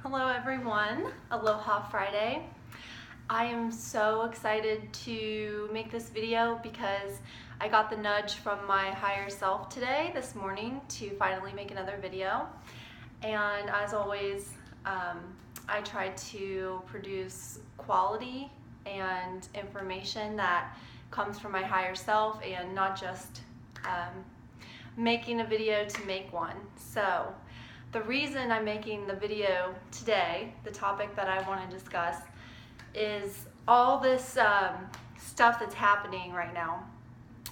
Hello everyone, Aloha Friday. I am so excited to make this video because I got the nudge from my higher self today, this morning, to finally make another video. And as always, I try to produce quality and information that comes from my higher self and not just making a video to make one. So the reason I'm making the video today, the topic that I want to discuss, is all this stuff that's happening right now,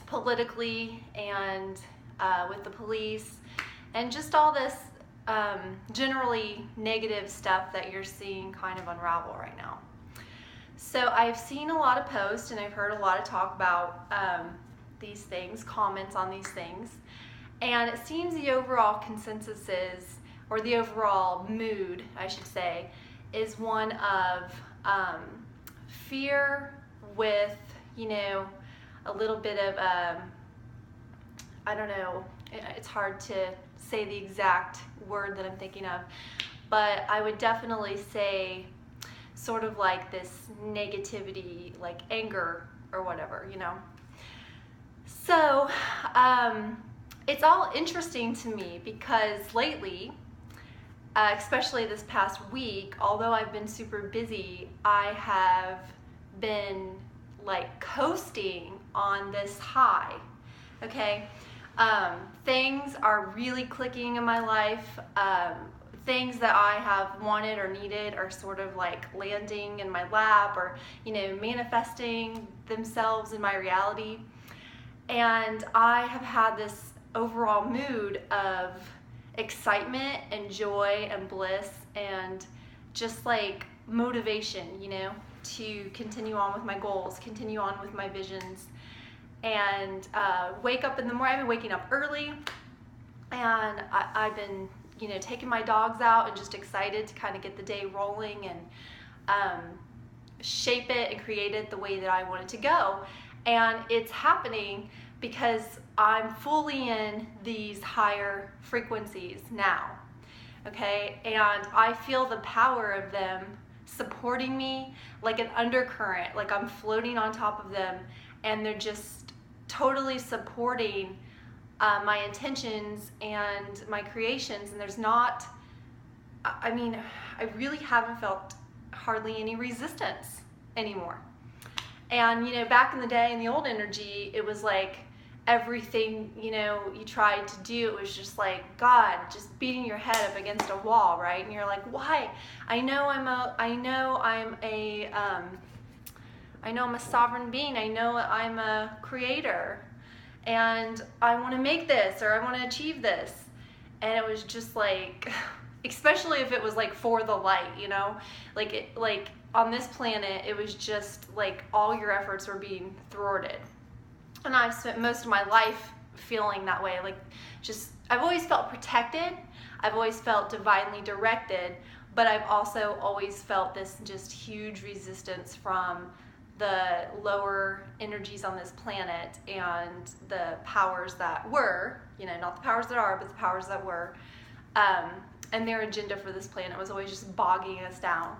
politically and with the police, and just all this generally negative stuff that you're seeing kind of unravel right now. So I've seen a lot of posts and I've heard a lot of talk about these things, comments on these things, and it seems the overall consensus is, or the overall mood, I should say, is one of fear with, a little bit of, I don't know, it's hard to say the exact word that I'm thinking of, but I would definitely say sort of like this negativity, like anger or whatever, So, it's all interesting to me because lately, especially this past week, although I've been super busy, I have been like coasting on this high, okay? Things are really clicking in my life. Things that I have wanted or needed are sort of like landing in my lap or, manifesting themselves in my reality. And I have had this overall mood of excitement and joy and bliss and just like motivation, to continue on with my goals, continue on with my visions, and wake up in the morning. I've been waking up early, and I've been, taking my dogs out and just excited to kind of get the day rolling and shape it and create it the way that I want it to go. And it's happening because I'm fully in these higher frequencies now, okay? And I feel the power of them supporting me like an undercurrent, like I'm floating on top of them, and they're just totally supporting my intentions and my creations. And there's not, I really haven't felt hardly any resistance anymore. And, back in the day in the old energy, it was like everything, you tried to do, it was just like, God, just beating your head up against a wall, right? And you're like, why? I know I'm a sovereign being. I know I'm a creator, and I want to make this, or I want to achieve this. And it was just like, especially if it was like for the light, like on this planet, it was just like all your efforts were being thwarted. And I've spent most of my life feeling that way. Like, I've always felt protected. I've always felt divinely directed, but I've also always felt this just huge resistance from the lower energies on this planet and the powers that were, not the powers that are, but the powers that were, and their agenda for this planet was always just bogging us down.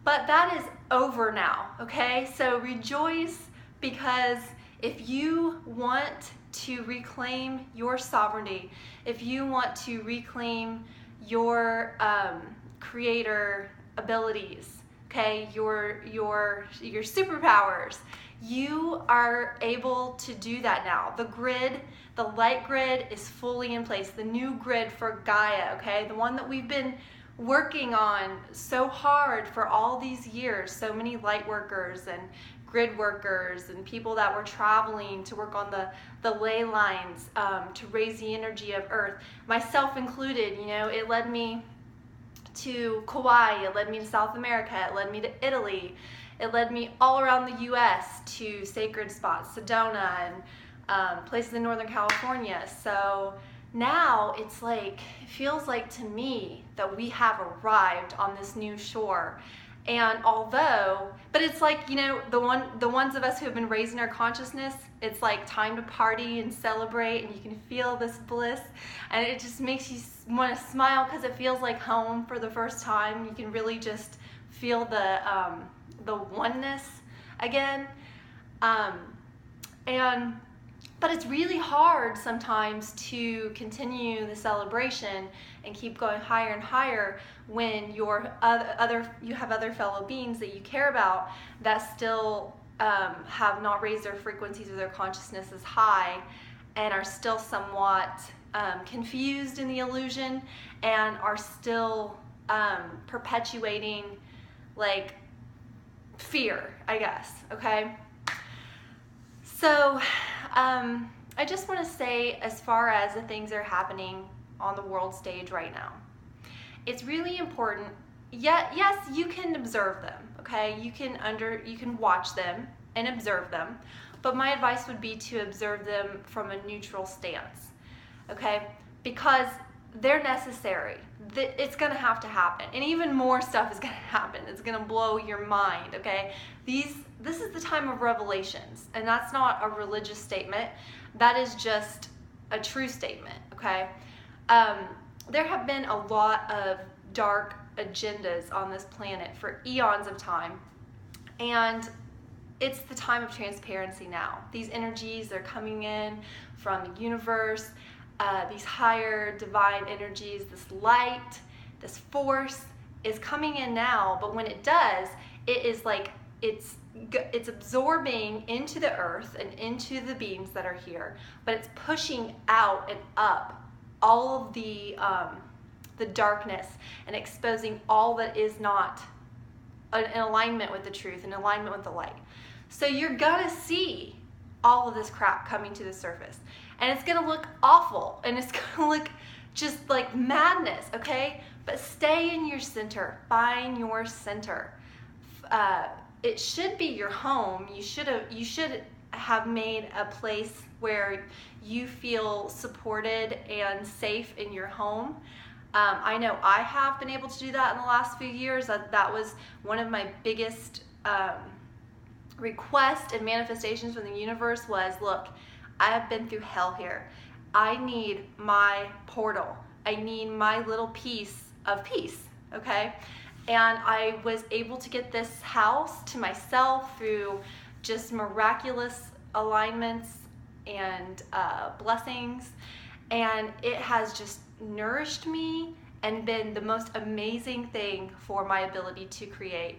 But that is over now, okay? So rejoice, because if you want to reclaim your sovereignty, if you want to reclaim your creator abilities, okay, your superpowers, you are able to do that now. The grid, the light grid, is fully in place. The new grid for Gaia, okay, the one that we've been working on so hard for all these years, so many light workers and grid workers and people that were traveling to work on the ley lines to raise the energy of Earth, myself included. It led me to Kauai, it led me to South America, it led me to Italy, it led me all around the US to sacred spots, Sedona, and places in Northern California. So now it's like, it feels like to me that we have arrived on this new shore, And but it's like, the ones of us who have been raised in our consciousness, it's like time to party and celebrate, and you can feel this bliss, and it just makes you want to smile because it feels like home for the first time. You can really just feel the oneness again. But it's really hard sometimes to continue the celebration and keep going higher and higher when you have other fellow beings that you care about that still have not raised their frequencies or their consciousness as high, and are still somewhat confused in the illusion, and are still perpetuating like fear, I guess. Okay. So I just want to say, as far as the things that are happening on the world stage right now, it's really important. Yes, you can observe them, okay? You can watch them and observe them, but my advice would be to observe them from a neutral stance, okay? Because they're necessary. It's going to have to happen, and even more stuff is going to happen. It's going to blow your mind, okay? This is the time of revelations, and that's not a religious statement. That is just a true statement, okay? There have been a lot of dark agendas on this planet for eons of time, and it's the time of transparency now. These energies are coming in from the universe, these higher divine energies, this light, this force is coming in now, but when it does, it is like it's absorbing into the earth and into the beings that are here, but it's pushing out and up all of the darkness and exposing all that is not in alignment with the truth, in alignment with the light. So you're gonna see all of this crap coming to the surface, and it's gonna look awful, and it's gonna look just like madness, okay? But stay in your center, find your center. It should be your home. You should have made a place where you feel supported and safe in your home. I know I have been able to do that in the last few years. That was one of my biggest requests and manifestations from the universe was, look, I have been through hell here. I need my portal. I need my little piece of peace, okay? And I was able to get this house to myself through just miraculous alignments and blessings, and it has just nourished me and been the most amazing thing for my ability to create.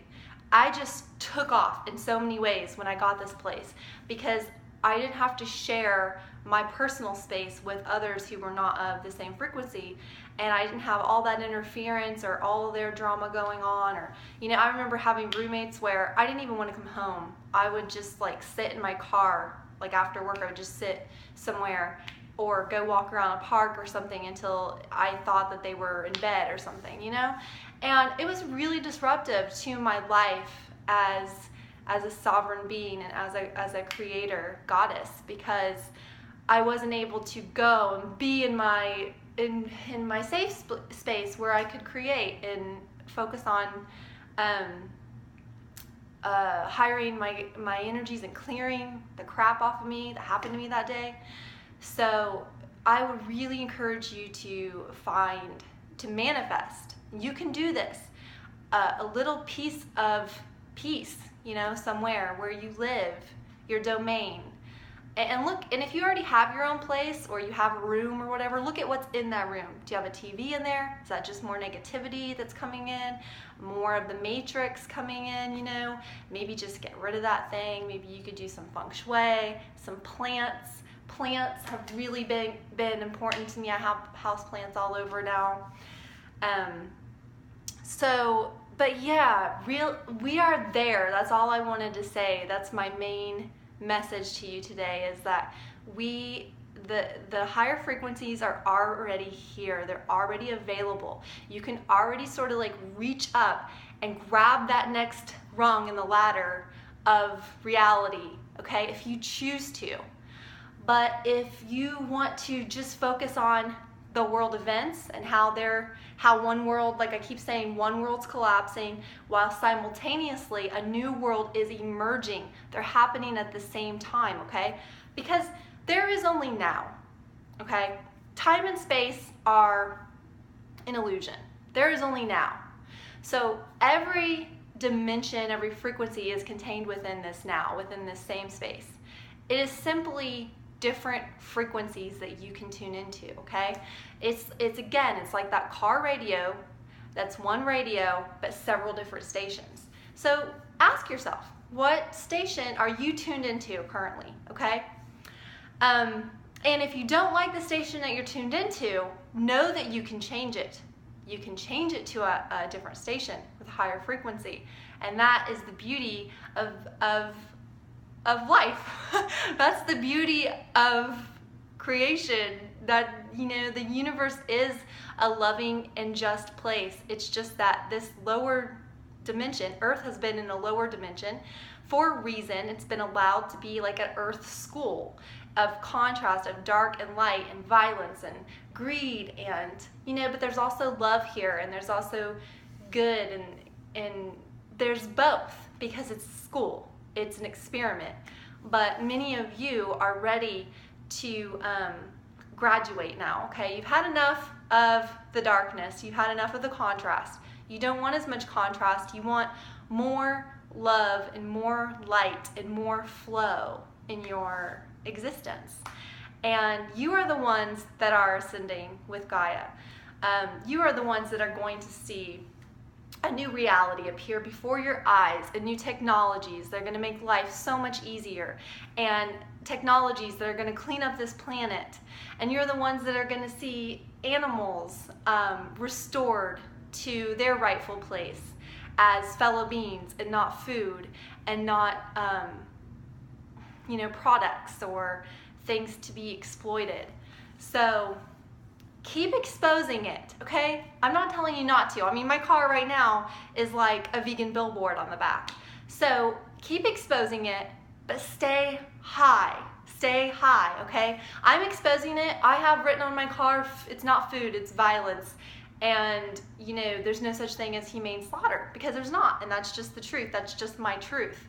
I just took off in so many ways when I got this place, because I didn't have to share my personal space with others who were not of the same frequency, and I didn't have all that interference or all of their drama going on. Or, I remember having roommates where I didn't even want to come home. I would just like sit in my car, like after work I would just sit somewhere or go walk around a park or something until I thought that they were in bed or something, And it was really disruptive to my life as a sovereign being and as a creator goddess, because I wasn't able to go and be in my safe space where I could create and focus on hiring my energies and clearing the crap off of me that happened to me that day. So I would really encourage you to manifest. You can do this. A little piece of peace, somewhere where you live, your domain. And look, and if you already have your own place or you have a room or whatever, look at what's in that room. Do you have a TV in there? Is that just more negativity that's coming in? More of the matrix coming in, Maybe just get rid of that thing. Maybe you could do some feng shui, some plants. Plants have really been important to me. I have house plants all over now. But yeah, we are there. That's all I wanted to say. That's my main message to you today, is that the higher frequencies are already here. They're already available. You can already sort of like reach up and grab that next rung in the ladder of reality, okay, if you choose to. But if you want to just focus on the world events and how one world, like I keep saying, one world's collapsing while simultaneously a new world is emerging. They're happening at the same time, okay? Because there is only now, okay? Time and space are an illusion. There is only now. So every dimension, every frequency is contained within this now, within this same space. It is simply different frequencies that you can tune into, okay? It's like that car radio, that's one radio, but several different stations. So ask yourself, what station are you tuned into currently, okay? And if you don't like the station that you're tuned into, know that you can change it. You can change it to a different station with a higher frequency. And that is the beauty of life. That's the beauty of creation, that, you know, the universe is a loving and just place. It's just that this lower dimension, Earth has been in a lower dimension for a reason. It's been allowed to be like an Earth school of contrast, of dark and light and violence and greed, and, you know, but there's also love here, and there's also good, and there's both, because it's school. It's an experiment. But many of you are ready to graduate now, okay? You've had enough of the darkness. You've had enough of the contrast. You don't want as much contrast. You want more love and more light and more flow in your existence. And you are the ones that are ascending with Gaia. You are the ones that are going to see a new reality appear before your eyes, and new technologies that are going to make life so much easier, and technologies that are going to clean up this planet. And you're the ones that are going to see animals restored to their rightful place as fellow beings, and not food, and not you know, products or things to be exploited. So keep exposing it, okay? I'm not telling you not to. I mean, my car right now is like a vegan billboard on the back. So keep exposing it, but stay high. Stay high, okay? I'm exposing it. I have written on my car, it's not food, it's violence. And, you know, there's no such thing as humane slaughter, because there's not, and that's just the truth. That's just my truth.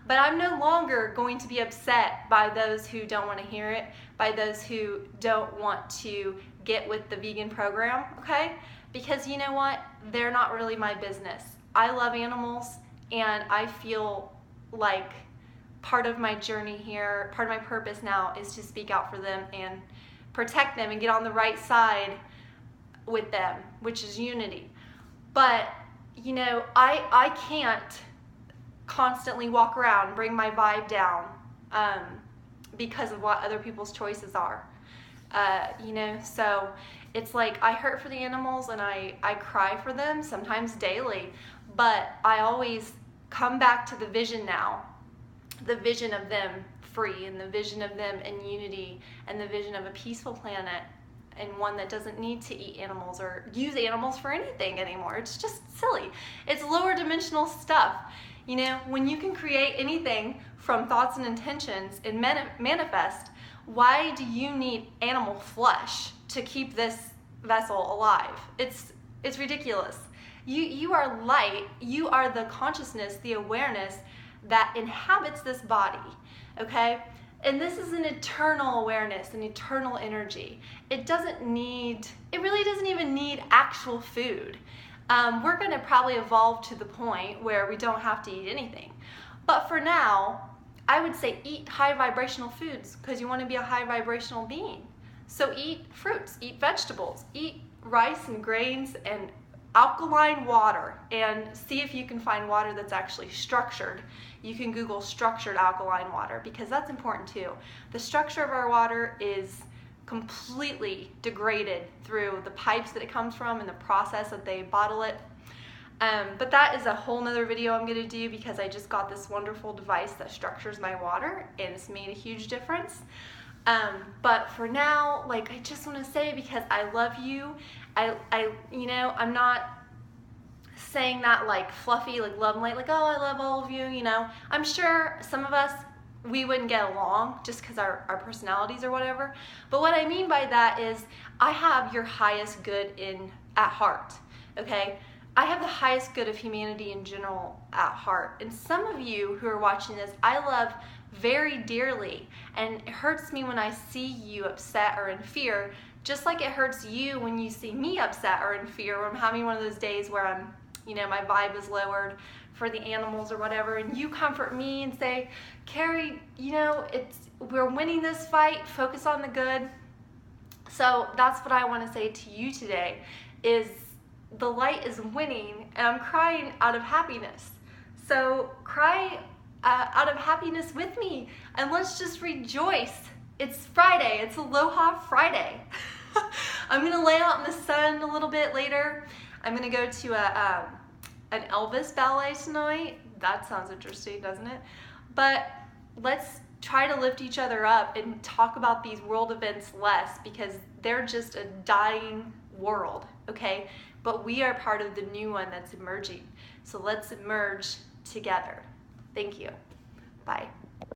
But I'm no longer going to be upset by those who don't want to hear it, by those who don't want to get with the vegan program, okay? Because you know what? They're not really my business. I love animals, and I feel like part of my journey here, part of my purpose now, is to speak out for them and protect them and get on the right side with them, which is unity. But, you know, I can't constantly walk around and bring my vibe down because of what other people's choices are. You know, so it's like I hurt for the animals, and I cry for them, sometimes daily, but I always come back to the vision now, the vision of them free, and the vision of them in unity, and the vision of a peaceful planet, and one that doesn't need to eat animals or use animals for anything anymore. It's just silly. It's lower dimensional stuff. You know, when you can create anything from thoughts and intentions and manifest, why do you need animal flesh to keep this vessel alive? It's ridiculous. You are light. You are the consciousness, the awareness that inhabits this body, okay? And this is an eternal awareness, an eternal energy. It really doesn't even need actual food. We're going to probably evolve to the point where we don't have to eat anything. But for now, I would say eat high vibrational foods, because you want to be a high vibrational being. So eat fruits, eat vegetables, eat rice and grains and alkaline water, and see if you can find water that's actually structured. You can Google structured alkaline water, because that's important too. The structure of our water is completely degraded through the pipes that it comes from and the process that they bottle it. But that is a whole nother video I'm going to do, because I just got this wonderful device that structures my water, and it's made a huge difference. But for now, like, I just want to say, because I love you, you know, I'm not saying that like fluffy, like love and light, like, oh, I love all of you, you know. I'm sure some of us we wouldn't get along just because our personalities or whatever. But what I mean by that is I have your highest good at heart, okay? I have the highest good of humanity in general at heart. And some of you who are watching this, I love very dearly. And it hurts me when I see you upset or in fear, just like it hurts you when you see me upset or in fear, or I'm having one of those days where I'm, my vibe is lowered for the animals or whatever, and you comfort me and say, Carrie, we're winning this fight, focus on the good. So that's what I want to say to you today is the light is winning, and I'm crying out of happiness. So cry out of happiness with me, and let's just rejoice. It's Friday. It's Aloha Friday. I'm going to lay out in the sun a little bit later. I'm going to go to an Elvis ballet tonight. That sounds interesting, doesn't it? But let's try to lift each other up and talk about these world events less, because they're just a dying world, okay? But we are part of the new one that's emerging. So let's emerge together. Thank you. Bye.